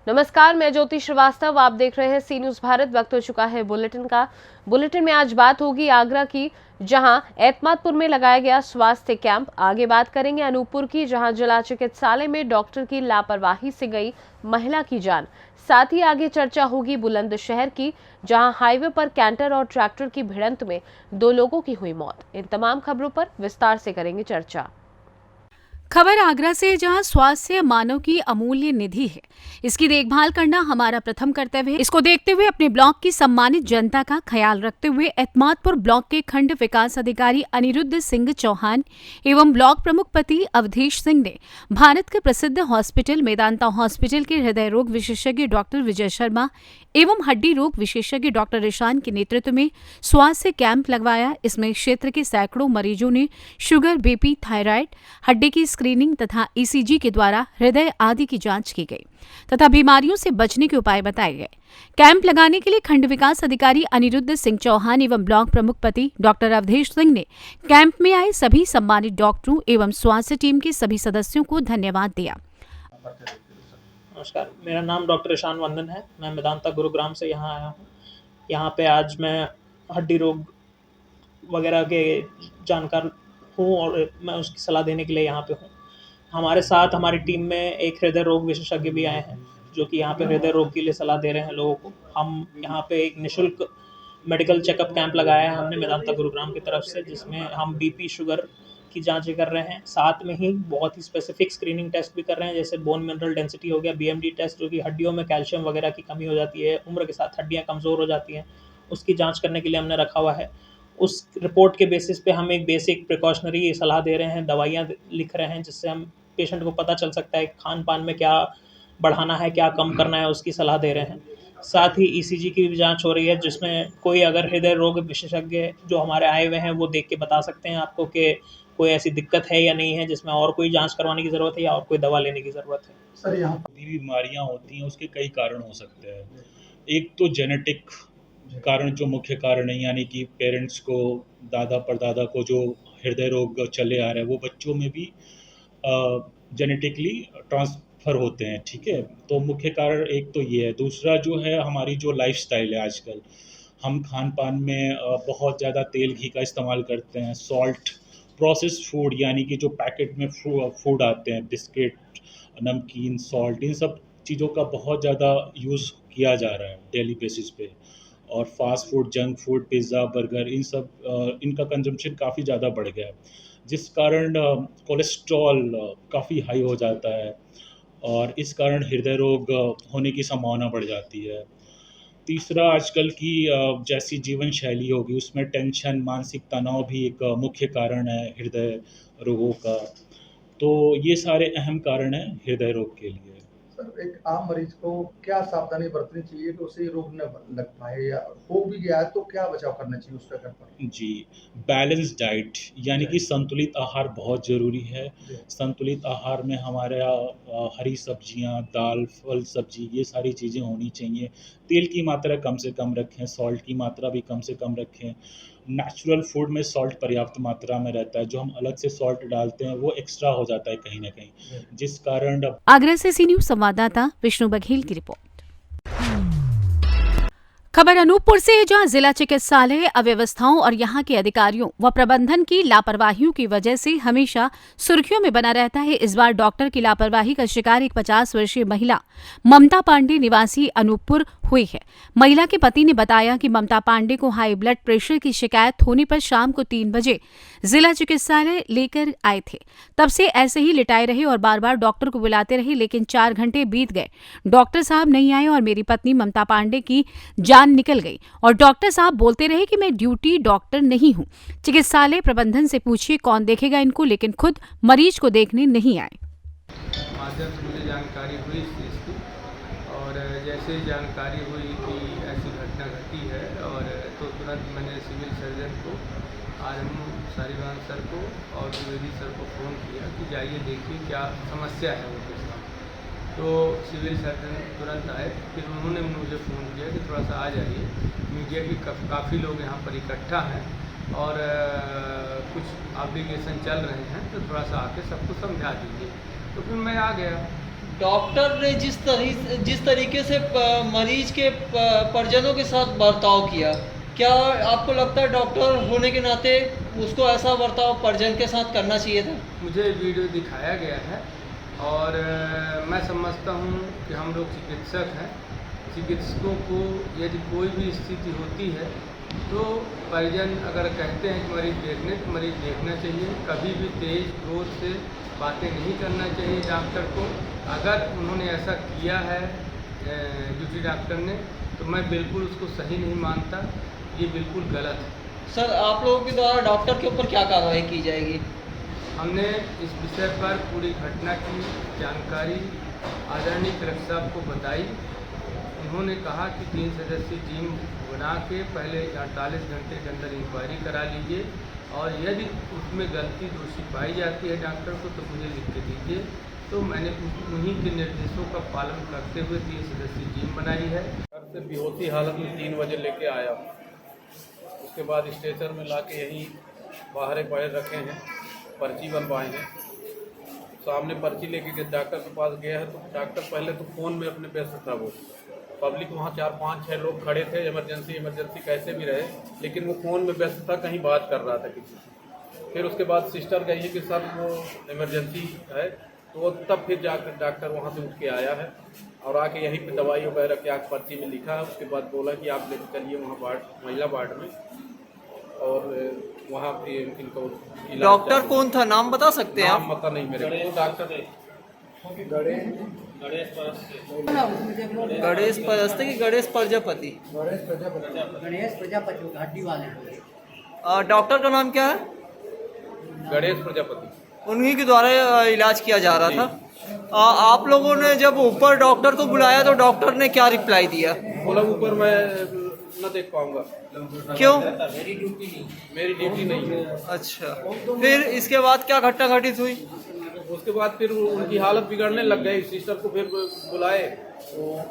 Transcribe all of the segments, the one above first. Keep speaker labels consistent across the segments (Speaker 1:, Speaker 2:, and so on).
Speaker 1: नमस्कार, मैं ज्योति श्रीवास्तव। आप देख रहे हैं सी न्यूज भारत। वक्त हो चुका है बुलेटिन का। बुलेटिन में आज बात होगी आगरा की, जहां एतमादपुर में लगाया गया स्वास्थ्य कैंप। आगे बात करेंगे अनूपपुर की, जहां जिला चिकित्सालय में डॉक्टर की लापरवाही से गई महिला की जान। साथ ही आगे चर्चा होगी बुलंदशहर की, जहां हाईवे पर कैंटर और ट्रैक्टर की भिड़ंत में 2 लोगों की हुई मौत। इन तमाम खबरों पर विस्तार से करेंगे चर्चा।
Speaker 2: खबर आगरा से, जहां स्वास्थ्य मानव की अमूल्य निधि है। इसकी देखभाल करना हमारा प्रथम कर्तव्य है। इसको देखते हुए अपने ब्लॉक की सम्मानित जनता का ख्याल रखते हुए एतमादपुर ब्लॉक के खंड विकास अधिकारी अनिरुद्ध सिंह चौहान एवं ब्लॉक प्रमुख पति अवधेश सिंह ने भारत के प्रसिद्ध हॉस्पिटल मेदांता हॉस्पिटल के हृदय रोग विशेषज्ञ डॉक्टर विजय शर्मा एवं हड्डी रोग विशेषज्ञ डॉक्टर ईशान के नेतृत्व में स्वास्थ्य कैंप लगवाया। इसमें क्षेत्र के सैकड़ों मरीजों ने शुगर, बीपी, थायराइड, हड्डी की स्क्रीनिंग तथा ईसीजी के द्वारा हृदय आदि की जांच की गई तथा बीमारियों से बचने के उपाय बताए गए। कैंप लगाने के लिए खंड विकास अधिकारी अनिरुद्ध सिंह चौहान एवं ब्लॉक प्रमुख पति डॉक्टर अवधेश सिंह ने कैंप में आए सभी सम्मानित डॉक्टरों एवं स्वास्थ्य टीम के सभी सदस्यों को धन्यवाद दिया।
Speaker 3: नमस्कार, मेरा नाम डॉक्टर ईशान वंदन है। मैं मेदांता गुरुग्राम से यहाँ आया हूँ। यहाँ पे आज मैं हड्डी रोग वगैरह के जानकार हूँ और मैं उसकी सलाह देने के लिए यहाँ पे हूँ। हमारे साथ हमारी टीम में एक हृदय रोग विशेषज्ञ भी आए हैं, जो कि यहाँ पे हृदय रोग के लिए सलाह दे रहे हैं लोगों को। हम यहाँ पे एक निःशुल्क मेडिकल चेकअप कैंप लगाया है हमने मेदांता गुरुग्राम की तरफ से, जिसमें हम बीपी, शुगर की जांचें कर रहे हैं। साथ में ही बहुत ही स्पेसिफिक स्क्रीनिंग टेस्ट भी कर रहे हैं, जैसे बोन मिनरल डेंसिटी हो गया, बीएमडी टेस्ट, जो कि हड्डियों में कैल्शियम वगैरह की कमी हो जाती है, उम्र के साथ हड्डियां कमज़ोर हो जाती हैं, उसकी जांच करने के लिए हमने रखा हुआ है। उस रिपोर्ट के बेसिस पे हम एक बेसिक प्रिकॉशनरी सलाह दे रहे हैं, दवाइयाँ लिख रहे हैं, जिससे हम पेशेंट को पता चल सकता है खान पान में क्या बढ़ाना है, क्या कम करना है, उसकी सलाह दे रहे हैं। साथ ही ईसीजी की भी जांच हो रही है, जिसमें कोई अगर हृदय रोग विशेषज्ञ जो हमारे आए हुए हैं वो देख के बता सकते हैं आपको कि कोई ऐसी दिक्कत है या नहीं है जिसमें और कोई जांच करवाने की ज़रूरत है या और कोई दवा लेने की ज़रूरत है।
Speaker 4: सर, यहाँ भी बीमारियां होती हैं, उसके कई कारण हो सकते हैं। एक तो जेनेटिक कारण, जो मुख्य कारण है, यानी कि पेरेंट्स को, दादा परदादा को जो हृदय रोग चले आ रहे हैं, वो बच्चों में भी जेनेटिकली ट्रांसफ़र होते हैं। ठीक है, तो मुख्य कारण एक तो ये है। दूसरा जो है, हमारी जो लाइफस्टाइल है आजकल, हम खान पान में बहुत ज़्यादा तेल घी का इस्तेमाल करते हैं। सॉल्ट, प्रोसेस्ड फूड, यानी कि जो पैकेट में फूड आते हैं, बिस्किट, नमकीन, सॉल्ट, इन सब चीज़ों का बहुत ज़्यादा यूज़ किया जा रहा है डेली बेसिस पे। और fast food, junk food, pizza, burger, इन सब इनका कंजम्पशन काफ़ी ज़्यादा बढ़ गया है, जिस कारण कोलेस्ट्रॉल काफ़ी हाई हो जाता है और इस कारण हृदय रोग होने की संभावना बढ़ जाती है। तीसरा, आजकल की जैसी जीवन शैली होगी, उसमें टेंशन, मानसिक तनाव भी एक मुख्य कारण है हृदय रोगों का। तो ये सारे अहम कारण हैं हृदय रोग के लिए।
Speaker 5: सर, एक आम मरीज को क्या सावधानी बरतनी चाहिए कि उसे रोग न लग पाए, या हो भी गया है तो क्या बचाव करना चाहिए उसका घर पर?
Speaker 4: जी, बैलेंस डाइट, यानी कि संतुलित आहार बहुत ज़रूरी है। संतुलित आहार में हमारे हरी सब्जियाँ, दाल, फल, सब्जी, ये सारी चीज़ें होनी चाहिए। तेल की मात्रा कम से कम रखें, सॉल्ट की मात्रा भी कम से कम रखें। नेचुरल फूड में सॉल्ट पर्याप्त मात्रा में रहता है, जो हम अलग से सॉल्ट डालते हैं वो एक्स्ट्रा हो जाता है कहीं न कहीं, जिस कारण
Speaker 2: आगरा से सी न्यूज संवाददाता विष्णु बघेल की रिपोर्ट। खबर अनूपपुर से है, जहां जिला चिकित्सालय अव्यवस्थाओं और यहां के अधिकारियों व प्रबंधन की लापरवाहियों की वजह से हमेशा सुर्खियों में बना रहता है। इस बार डॉक्टर की लापरवाही का शिकार एक 50 वर्षीय महिला ममता पांडे निवासी अनूपपुर हुई है। महिला के पति ने बताया कि ममता पांडे को हाई ब्लड प्रेशर की शिकायत होने पर शाम को 3 बजे जिला चिकित्सालय लेकर आए थे। तब से ऐसे ही लिटाए रहे और बार बार डॉक्टर को बुलाते रहे, लेकिन 4 घंटे बीत गए, डॉक्टर साहब नहीं आए और मेरी पत्नी ममता पांडे की जान निकल गई और डॉक्टर साहब बोलते रहे कि मैं ड्यूटी डॉक्टर नहीं हूं। चिकित्सालय प्रबंधन से पूछिए कौन देखेगा इनको, लेकिन खुद मरीज को देखने नहीं आए।
Speaker 6: मुझे जानकारी हुई इस चीज़ की, और जैसे जानकारी हुई कि ऐसी घटना घटी है, और तो तुरंत मैंने सिविल सर्जन को, आरएमओ सारीवान सर को और द्विवेदी सर को फ़ोन किया कि जाइए देखिए क्या समस्या है उनके साथ। तो सिविल सर्जन तुरंत आए। फिर उन्होंने मुझे फ़ोन किया कि थोड़ा सा आ जाइए, मीडिया की काफ़ी लोग यहाँ पर इकट्ठा हैं और कुछ ऑब्लिगेशन चल रहे हैं, तो थोड़ा सा आके सबको समझा दीजिए। तो फिर मैं आ गया।
Speaker 7: डॉक्टर ने जिस तरीके से मरीज के परिजनों के साथ बर्ताव किया, क्या आपको लगता है डॉक्टर होने के नाते उसको ऐसा बर्ताव परिजन के साथ करना चाहिए था?
Speaker 6: मुझे वीडियो दिखाया गया है और मैं समझता हूँ कि हम लोग चिकित्सक हैं। चिकित्सकों को यदि कोई भी स्थिति होती है तो परिजन अगर कहते हैं कि मरीज देखना चाहिए। कभी भी तेज क्रोध से बातें नहीं करना चाहिए डॉक्टर को। अगर उन्होंने ऐसा किया है ड्यूटी डॉक्टर ने, तो मैं बिल्कुल उसको सही नहीं मानता, ये बिल्कुल गलत है।
Speaker 7: सर, आप लोगों के द्वारा डॉक्टर के ऊपर क्या कार्रवाई की जाएगी?
Speaker 6: हमने इस विषय पर पूरी घटना की जानकारी आदरणीय कलेक्टर साहब को बताई। उन्होंने कहा कि 3 सदस्यीय टीम बना के पहले 48 घंटे के अंदर इंक्वायरी करा लीजिए और यदि उसमें गलती दोषी पाई जाती है डॉक्टर को तो मुझे लिख के दीजिए। तो मैंने उन्हीं के निर्देशों का पालन करते हुए 3 सदस्यीय टीम बनाई है।
Speaker 8: घर से बेहोशी हालत में 3 बजे लेके आया। उसके बाद स्टेशन में लाके यहीं बाहर पैर रखे हैं, पर्ची बनवाए हैं। सामने पर्ची लेके के डॉक्टर के पास गया है तो डॉक्टर पहले तो फ़ोन में अपने व्यस्त था। वो पब्लिक वहाँ 4-5-6 लोग खड़े थे, इमरजेंसी कैसे भी रहे, लेकिन वो फ़ोन में व्यस्त था, कहीं बात कर रहा था किसी से। फिर उसके बाद सिस्टर कही कि सर वो इमरजेंसी है, तो वो तब फिर जाकर डॉक्टर वहाँ से उठ के आया है और आके यहीं पे दवाई वगैरह क्या पर्ची में लिखा है। उसके बाद बोला कि आप लेकर चलिए वहाँ महिला वार्ड में और वहाँ पे इनको
Speaker 7: डॉक्टर कौन था, नाम बता सकते हैं आप?
Speaker 8: नाम पता नहीं मेरे को। डॉक्टर
Speaker 7: गणेश प्रजापति की गणेश प्रजापति?
Speaker 9: गणेश प्रजापति हड्डी वाले।
Speaker 7: डॉक्टर का नाम क्या है?
Speaker 8: गणेश प्रजापति।
Speaker 7: उन्हीं के द्वारा इलाज किया जा रहा था। आप लोगों ने जब ऊपर डॉक्टर को बुलाया तो डॉक्टर ने क्या रिप्लाई दिया?
Speaker 8: बोला ऊपर मैं न देख पाऊंगा।
Speaker 7: क्यों?
Speaker 8: मेरी ड्यूटी नहीं है।
Speaker 7: अच्छा, फिर इसके बाद क्या घटना घटित हुई?
Speaker 8: उसके बाद फिर उनकी हालत बिगड़ने लग गई। सिस्टर को फिर बुलाए तो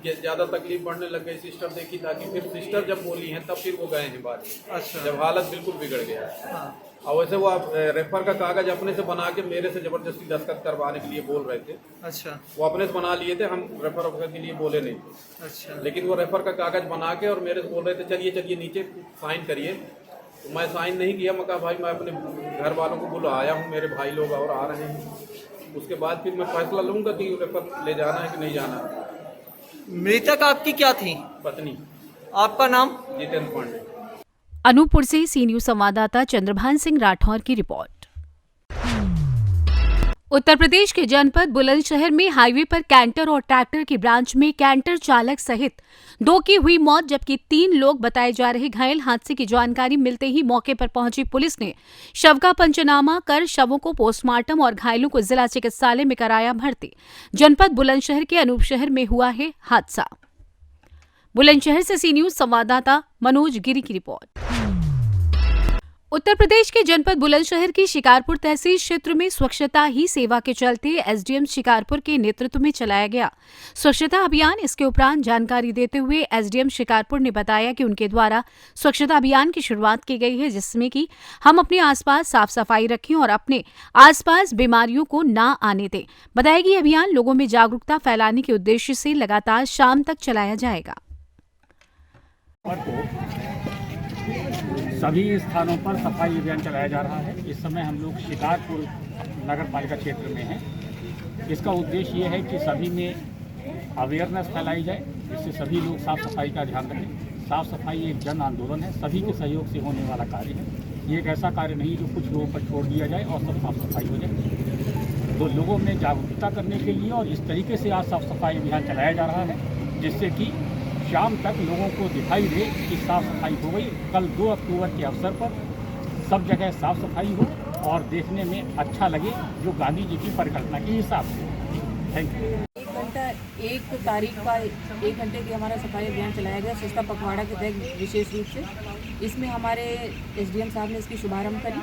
Speaker 8: ज़्यादा तकलीफ बढ़ने लग गई। सिस्टर देखी था कि फिर सिस्टर जब बोली हैं तब फिर वो गए हैं बाद में।
Speaker 7: अच्छा,
Speaker 8: जब हालत बिल्कुल बिगड़ गया।
Speaker 7: हाँ।
Speaker 8: और वैसे वो रेफर का कागज अपने से बना के मेरे से जबरदस्ती दस्तखत करवाने के लिए बोल रहे थे।
Speaker 7: अच्छा,
Speaker 8: वो अपने से बना लिए थे, हम रेफर के लिए बोले नहीं।
Speaker 7: अच्छा,
Speaker 8: लेकिन वो रेफर का कागज बना के और मेरे से बोल रहे थे चलिए नीचे साइन करिए। तो मैं साइन नहीं किया। मैं कहा भाई मैं अपने घर वालों को बुलाया हूँ, मेरे भाई लोग और आ रहे हैं। उसके बाद फिर मैं फैसला लूँगा कि रेफर ले जाना है कि नहीं जाना।
Speaker 7: मृतक आपकी क्या थी?
Speaker 8: पत्नी।
Speaker 7: आपका नाम?
Speaker 8: जितेंद्र पांडे।
Speaker 2: अनूपपुर से सी न्यूज संवाददाता चंद्रभान सिंह राठौर की रिपोर्ट। उत्तर प्रदेश के जनपद बुलंदशहर में हाईवे पर कैंटर और ट्रैक्टर की ब्रांच में कैंटर चालक सहित 2 की हुई मौत, जबकि 3 लोग बताए जा रहे घायल। हादसे की जानकारी मिलते ही मौके पर पहुंची पुलिस ने शव का पंचनामा कर शवों को पोस्टमार्टम और घायलों को जिला चिकित्सालय में कराया भर्ती। जनपद बुलंदशहर के अनूपशहर में हुआ है हादसा। बुलंदशहर से सी न्यूज संवाददाता मनोज गिरी की रिपोर्ट। उत्तर प्रदेश के जनपद बुलंदशहर की शिकारपुर तहसील क्षेत्र में स्वच्छता ही सेवा के चलते एसडीएम शिकारपुर के नेतृत्व में चलाया गया स्वच्छता अभियान। इसके उपरांत जानकारी देते हुए एसडीएम शिकारपुर ने बताया कि उनके द्वारा स्वच्छता अभियान की शुरुआत की गई है, जिसमें कि हम अपने आसपास साफ सफाई रखें और अपने आसपास बीमारियों को न आने दें। बताया कि अभियान लोगों में जागरूकता फैलाने के उद्देश्य से लगातार शाम तक चलाया जाएगा।
Speaker 10: सभी स्थानों पर सफाई अभियान चलाया जा रहा है। इस समय हम लोग शिकारपुर नगर पालिका क्षेत्र में हैं। इसका उद्देश्य ये है कि सभी में अवेयरनेस फैलाई जाए, जिससे सभी लोग साफ सफाई का ध्यान रखें। साफ सफाई एक जन आंदोलन है, सभी के सहयोग से होने वाला कार्य है। ये एक ऐसा कार्य नहीं जो कुछ लोगों पर छोड़ दिया जाए और सब साफ सफाई हो जाए। तो लोगों में जागरूकता करने के लिए और इस तरीके से आज साफ सफाई अभियान चलाया जा रहा है, जिससे कि शाम तक लोगों को दिखाई दे कि साफ सफाई हो गई। कल 2 अक्टूबर के अवसर पर सब जगह साफ सफाई हो और देखने में अच्छा लगे, जो गांधी जी की परिकल्पना के हिसाब से। Thank you.
Speaker 11: 1 तारीख का 1 घंटे की हमारा सफाई अभियान चलाया गया स्वच्छता पखवाड़ा के तहत विशेष रूप से। इसमें हमारे एसडीएम साहब ने इसकी शुभारंभ करी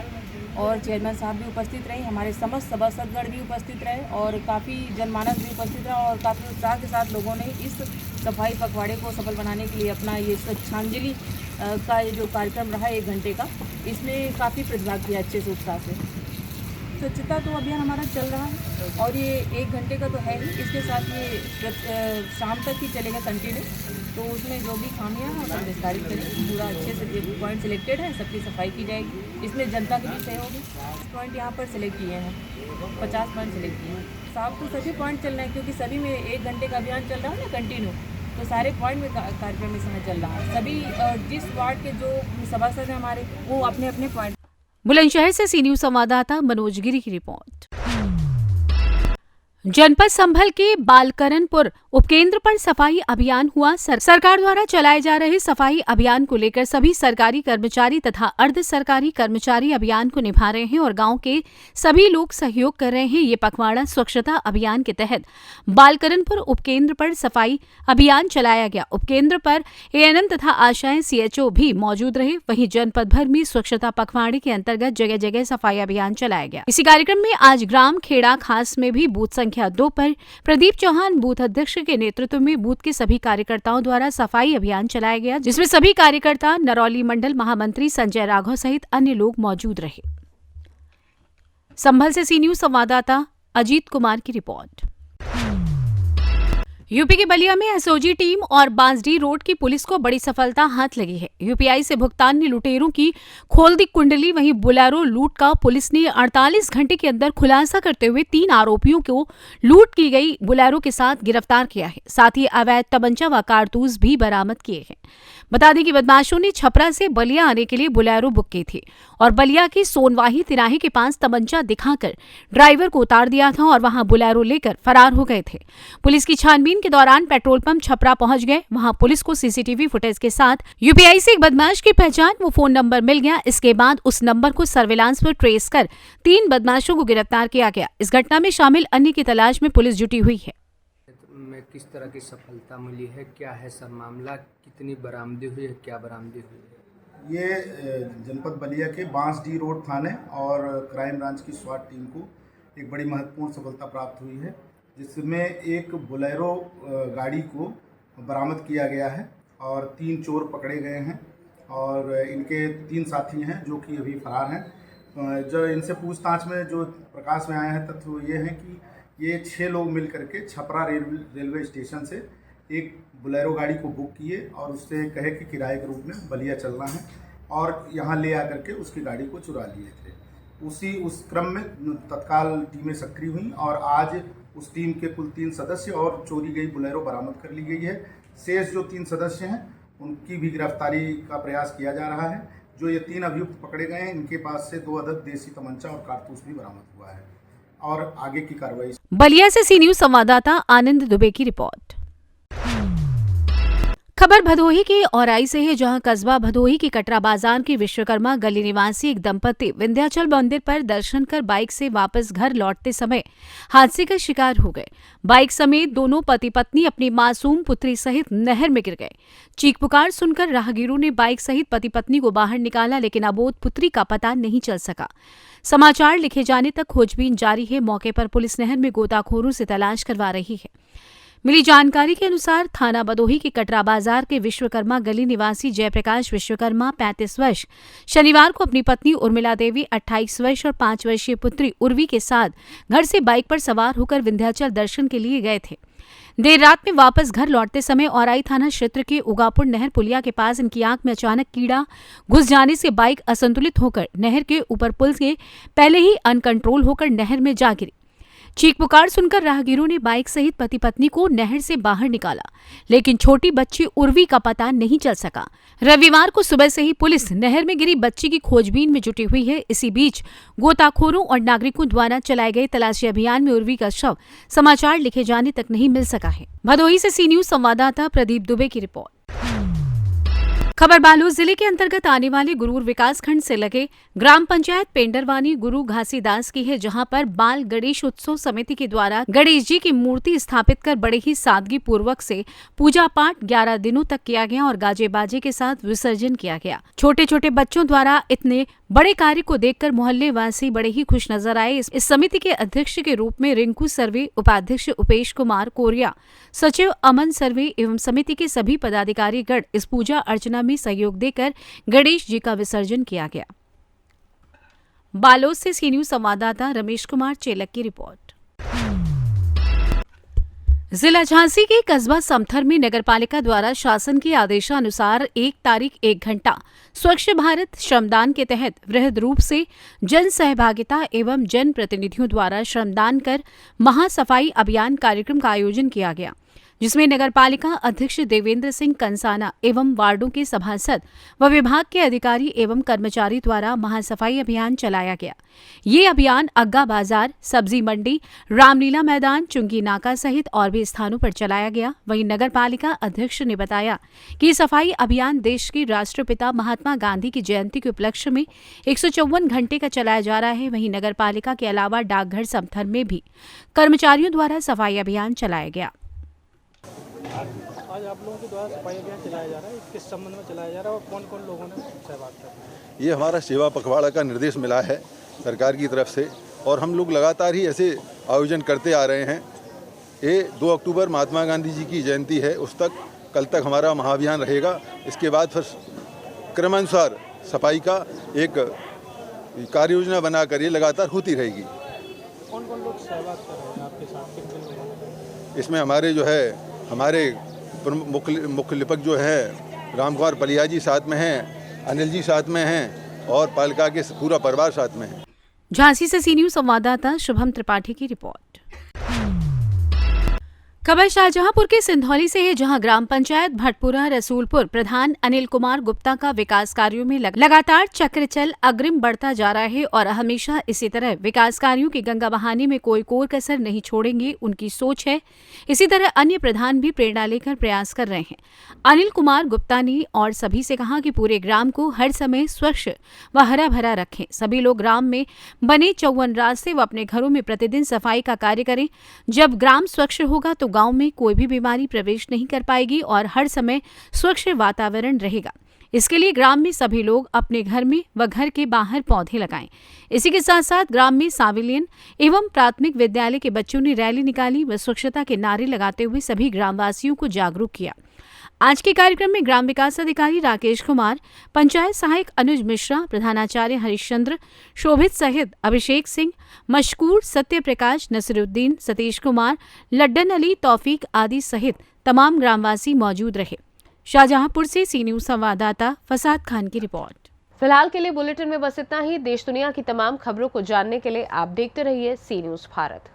Speaker 11: और चेयरमैन साहब भी उपस्थित रहे, हमारे समस्त सभासदगण भी उपस्थित रहे और काफ़ी जनमानस भी उपस्थित रहा और काफ़ी उत्साह के साथ लोगों ने इस सफाई पखवाड़े को सफल बनाने के लिए अपना ये स्वच्छांजलि का ये जो कार्यक्रम रहा 1 घंटे का, इसमें काफ़ी प्रतिभाग किया अच्छे से उत्साह से। स्वच्छता तो अभियान हमारा चल रहा है और ये 1 घंटे का तो है ही, इसके साथ ये शाम तक ही चलेगा कंटिन्यू। तो उसमें जो भी खामियां हैं हम निर्धारित करेंगे, पूरा अच्छे से पॉइंट सिलेक्टेड है, सबकी सफाई की जाएगी। इसमें जनता के भी सहयोग है। पॉइंट यहाँ पर सिलेक्ट किए हैं, 50 पॉइंट सिलेक्ट किए हैं। साफ तो सभी पॉइंट चल रहे हैं क्योंकि सभी में 1 घंटे का अभियान चल रहा है ना कंटिन्यू, तो सारे पॉइंट में कार्यक्रम इस समय चल रहा है। सभी जिस वार्ड के जो सभासद हैं हमारे, वो अपने अपने पॉइंट।
Speaker 2: बुलंदशहर से सी न्यूज संवाददाता मनोज गिरी की रिपोर्ट। जनपद संभल के बालकरनपुर उपकेंद्र पर सफाई अभियान हुआ। सरकार द्वारा चलाए जा रहे सफाई अभियान को लेकर सभी सरकारी कर्मचारी तथा अर्ध सरकारी कर्मचारी अभियान को निभा रहे हैं और गांव के सभी लोग सहयोग कर रहे हैं। ये पखवाड़ा स्वच्छता अभियान के तहत बालकरनपुर उपकेंद्र पर सफाई अभियान चलाया गया। उपकेंद्र पर एएनएम तथा आशाएं CHO भी मौजूद रहे। वहीं जनपद भर में स्वच्छता पखवाड़े के अंतर्गत जगह जगह सफाई अभियान चलाया गया। इसी कार्यक्रम में आज ग्राम खेड़ा खास में भी बूथ संख्या 2 पर प्रदीप चौहान बूथ अध्यक्ष के नेतृत्व में बूथ के सभी कार्यकर्ताओं द्वारा सफाई अभियान चलाया गया, जिसमें सभी कार्यकर्ता, नरौली मंडल महामंत्री संजय राघव सहित अन्य लोग मौजूद रहे। संभल से सी न्यूज संवाददाता अजीत कुमार की रिपोर्ट। यूपी के बलिया में एसओजी टीम और बांसडी रोड की पुलिस को बड़ी सफलता हाथ लगी है। यूपीआई से भुगतान ने लुटेरों की खोल दी कुंडली। वहीं बोलेरो लूट का पुलिस ने 48 घंटे के अंदर खुलासा करते हुए 3 आरोपियों को लूट की गई बोलेरो के साथ गिरफ्तार किया है। साथ ही अवैध तमंचा व कारतूस भी बरामद किए हैं। बता दें कि बदमाशों ने छपरा से बलिया आने के लिए बोलेरो बुक की थी और बलिया के सोनवाही तिराहे के पास तमंचा दिखाकर ड्राइवर को उतार दिया था और वहां बोलेरो लेकर फरार हो गए थे। पुलिस की छानबीन के दौरान पेट्रोल पंप छपरा पहुंच गए। वहां पुलिस को सीसीटीवी फुटेज के साथ यूपीआई से एक बदमाश की पहचान वो फोन नंबर मिल गया। इसके बाद उस नंबर को सर्विलांस पर ट्रेस कर 3 बदमाशों को गिरफ्तार किया गया। इस घटना में शामिल अन्य की तलाश में पुलिस जुटी हुई है।
Speaker 6: में किस तरह की सफलता मिली है, क्या है सर मामला, कितनी बरामदी हुई है, क्या बरामदी हुई है?
Speaker 5: ये जनपद बलिया के बांसडी रोड थाने और क्राइम ब्रांच की स्वाट टीम को एक बड़ी महत्वपूर्ण सफलता प्राप्त हुई है, जिसमें एक बोलेरो गाड़ी को बरामद किया गया है और 3 चोर पकड़े गए हैं और इनके 3 साथी हैं जो कि अभी फरार हैं। जो इनसे पूछताछ में जो प्रकाश में आया है तथ्य वो ये है कि ये 6 लोग मिल करके छपरा रेलवे स्टेशन से एक बोलेरो गाड़ी को बुक किए और उससे कहे कि किराए के रूप में बलिया चलना है और यहाँ ले आकर के उसकी गाड़ी को चुरा लिए थे। उस क्रम में तत्काल टीमें सक्रिय हुई और आज उस टीम के कुल 3 सदस्य और चोरी गई बोलेरो बरामद कर ली गई है। शेष जो 3 सदस्य हैं उनकी भी गिरफ्तारी का प्रयास किया जा रहा है। जो ये 3 अभियुक्त पकड़े गए हैं, इनके पास से 2 अदद देसी तमंचा और कारतूस भी बरामद हुआ है और आगे की कार्रवाई।
Speaker 2: बलिया से सी न्यूज संवाददाता आनंद दुबे की रिपोर्ट। खबर भदोही के औराई से है, जहां कस्बा भदोही के कटरा बाजार के विश्वकर्मा गली निवासी एक दंपति विंध्याचल मंदिर पर दर्शन कर बाइक से वापस घर लौटते समय हादसे का शिकार हो गए। बाइक समेत दोनों पति पत्नी अपनी मासूम पुत्री सहित नहर में गिर गए। चीख पुकार सुनकर राहगीरों ने बाइक सहित पति पत्नी को बाहर निकाला, लेकिन अबोध पुत्री का पता नहीं चल सका। समाचार लिखे जाने तक खोजबीन जारी है। मौके पर पुलिस नहर में गोताखोरों से तलाश करवा रही है। मिली जानकारी के अनुसार थाना बदोही के कटरा बाजार के विश्वकर्मा गली निवासी जयप्रकाश विश्वकर्मा 35 वर्ष शनिवार को अपनी पत्नी उर्मिला देवी 28 वर्ष और 5 वर्षीय पुत्री उर्वी के साथ घर से बाइक पर सवार होकर विंध्याचल दर्शन के लिए गए थे। देर रात में वापस घर लौटते समय औराई थाना क्षेत्र के उगापुर नहर पुलिया के पास इनकी आंख में अचानक कीड़ा घुस जाने से बाइक असंतुलित होकर नहर के ऊपर पुल के पहले ही अनकंट्रोल होकर नहर में जा गिरी। चीख पुकार सुनकर राहगीरों ने बाइक सहित पति पत्नी को नहर से बाहर निकाला, लेकिन छोटी बच्ची उर्वी का पता नहीं चल सका। रविवार को सुबह से ही पुलिस नहर में गिरी बच्ची की खोजबीन में जुटी हुई है। इसी बीच गोताखोरों और नागरिकों द्वारा चलाए गए तलाशी अभियान में उर्वी का शव समाचार लिखे जाने तक नहीं मिल सका है। भदोही से सी न्यूज संवाददाता प्रदीप दुबे की रिपोर्ट। खबर बालोद जिले के अंतर्गत आने वाले गुरूर विकासखंड से लगे ग्राम पंचायत पेंडरवानी गुरु घासीदास की है, जहां पर बाल गणेश उत्सव समिति के द्वारा गणेश जी की मूर्ति स्थापित कर बड़े ही सादगी पूर्वक से पूजा पाठ 11 दिनों तक किया गया और गाजे बाजे के साथ विसर्जन किया गया। छोटे छोटे बच्चों द्वारा इतने बड़े कार्य को देखकर मोहल्ले वासी बड़े ही खुश नजर आए। इस समिति के अध्यक्ष के रूप में रिंकू सर्वे, उपाध्यक्ष उपेश कुमार कोरिया, सचिव अमन सर्वे एवं समिति के सभी पदाधिकारी गण इस पूजा अर्चना में सहयोग देकर गणेश जी का विसर्जन किया गया। बालोद से सी न्यूज संवाददाता रमेश कुमार चेलक की रिपोर्ट। जिला झांसी के कस्बा समथर में नगरपालिका द्वारा शासन के आदेशानुसार 1 तारीख 1 घंटा स्वच्छ भारत श्रमदान के तहत वृहद रूप से जन सहभागिता एवं जन प्रतिनिधियों द्वारा श्रमदान कर महासफाई अभियान कार्यक्रम का आयोजन किया गया, जिसमें नगरपालिका अध्यक्ष देवेंद्र सिंह कंसाना एवं वार्डों के सभासद व विभाग के अधिकारी एवं कर्मचारी द्वारा महासफाई अभियान चलाया गया। ये अभियान अग्गा बाजार, सब्जी मंडी, रामलीला मैदान, चुंगी नाका सहित और भी स्थानों पर चलाया गया। वहीं नगरपालिका अध्यक्ष ने बताया कि सफाई अभियान देश के राष्ट्रपिता महात्मा गांधी की जयंती के उपलक्ष्य में 154 घंटे का चलाया जा रहा है। वहीं नगरपालिका के अलावा डाकघर समथर में भी कर्मचारियों द्वारा सफाई अभियान चलाया गया।
Speaker 8: आज आप लोगों के द्वारा सफाई अभियान चलाया जा रहा है, किस संबंध में चलाया जा रहा है और कौन कौन लोगों ने सहभाग किया?
Speaker 12: ये हमारा सेवा पखवाड़ा का निर्देश मिला है सरकार की तरफ से और हम लोग लगातार ही ऐसे आयोजन करते आ रहे हैं। ये 2 अक्टूबर महात्मा गांधी जी की जयंती है, उस तक कल तक हमारा महाअभियान रहेगा। इसके बाद फिर क्रमानुसार सफाई का एक कार्य योजना बनाकर ये लगातार होती रहेगी।
Speaker 8: कौन कौन लोग सहभाग कर रहे हैं आपके साथ?
Speaker 12: इसमें हमारे मुख्य लिपक जो है रामकुमार पलिया जी साथ में हैं, अनिल जी साथ में हैं और पालिका के पूरा परिवार साथ में है।
Speaker 2: झांसी से सी न्यूज संवाददाता शुभम त्रिपाठी की रिपोर्ट। खबर शाहजहांपुर के सिंधौली से है, जहां ग्राम पंचायत भटपुरा रसूलपुर प्रधान अनिल कुमार गुप्ता का विकास कार्यों में लगातार चक्रचल अग्रिम बढ़ता जा रहा है और हमेशा इसी तरह विकास कार्यों की गंगा बहाने में कोई कोर कसर नहीं छोड़ेंगे, उनकी सोच है। इसी तरह अन्य प्रधान भी प्रेरणा लेकर प्रयास कर रहे हैं। अनिल कुमार गुप्ता ने और सभी से कहा कि पूरे ग्राम को हर समय स्वच्छ व हरा भरा रखें। सभी लोग ग्राम में बने 54 रास्ते व अपने घरों में प्रतिदिन सफाई का कार्य करें। जब ग्राम स्वच्छ होगा तो गांव में कोई भी बीमारी प्रवेश नहीं कर पाएगी और हर समय स्वच्छ वातावरण रहेगा। इसके लिए ग्राम में सभी लोग अपने घर में व घर के बाहर पौधे लगाएं। इसी के साथ साथ ग्राम में साविलियन एवं प्राथमिक विद्यालय के बच्चों ने रैली निकाली व स्वच्छता के नारे लगाते हुए सभी ग्रामवासियों को जागरूक किया। आज के कार्यक्रम में ग्राम विकास अधिकारी राकेश कुमार, पंचायत सहायक अनुज मिश्रा, प्रधानाचार्य हरिश्चंद्र, शोभित सहित अभिषेक सिंह, मशकूर, सत्य प्रकाश, नसीरुद्दीन, सतीश कुमार, लड्डन अली, तौफीक आदि सहित तमाम ग्रामवासी मौजूद रहे। शाहजहांपुर से सी न्यूज संवाददाता फसाद खान की रिपोर्ट।
Speaker 1: फिलहाल के लिए बुलेटिन में बस इतना ही। देश दुनिया की तमाम खबरों को जानने के लिए आप देखते रहिए सी न्यूज भारत।